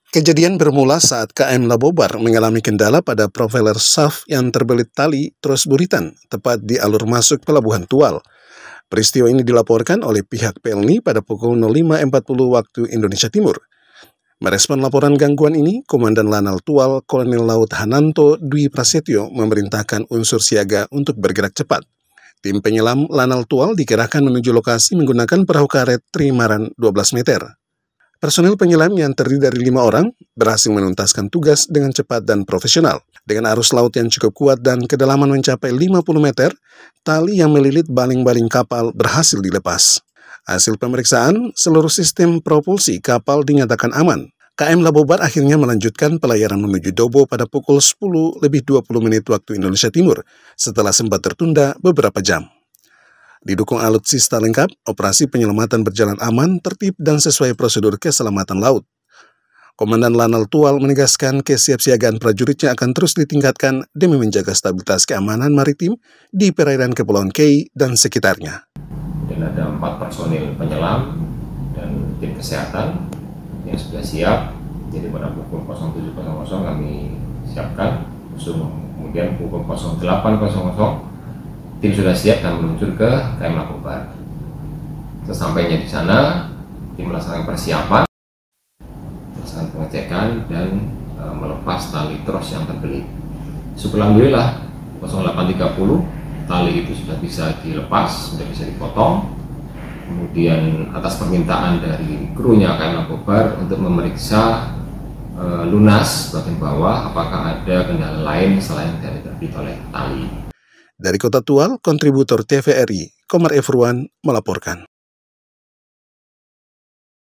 Kejadian bermula saat KM Labobar mengalami kendala pada propeller shaft yang terbelit tali terus buritan, tepat di alur masuk Pelabuhan Tual. Peristiwa ini dilaporkan oleh pihak PLNI pada pukul 05.40 waktu Indonesia Timur. Merespon laporan gangguan ini, Komandan Lanal Tual Kolonel Laut Hananto Dwi Prasetyo memerintahkan unsur siaga untuk bergerak cepat. Tim penyelam Lanal Tual dikerahkan menuju lokasi menggunakan perahu karet trimaran 12 meter. Personil penyelam yang terdiri dari 5 orang berhasil menuntaskan tugas dengan cepat dan profesional. Dengan arus laut yang cukup kuat dan kedalaman mencapai 50 meter, tali yang melilit baling-baling kapal berhasil dilepas. Hasil pemeriksaan, seluruh sistem propulsi kapal dinyatakan aman. KM Labobar akhirnya melanjutkan pelayaran menuju Dobo pada pukul 10:20 waktu Indonesia Timur, setelah sempat tertunda beberapa jam. Didukung alutsista lengkap, operasi penyelamatan berjalan aman, tertib, dan sesuai prosedur keselamatan laut. Komandan Lanal Tual menegaskan kesiapsiagaan prajuritnya akan terus ditingkatkan demi menjaga stabilitas keamanan maritim di perairan Kepulauan Kei dan sekitarnya. Dan ada 4 personil penyelam dan tim kesehatan yang sudah siap. Jadi pada pukul 07.00 kami siapkan, kemudian pukul 08.00 tim sudah siap dan meluncur ke KM Labobar. Sesampainya di sana, tim melaksanakan persiapan, melaksanakan pengecekan dan melepas tali tros yang terbelit. Alhamdulillah 08.30 tali itu sudah bisa dilepas, sudah bisa dipotong. Kemudian atas permintaan dari krunya KM Labobar untuk memeriksa lunas bagian bawah apakah ada kendala lain selain dari terbelit oleh tali. Dari Kota Tual, kontributor TVRI, Komar Efruan melaporkan.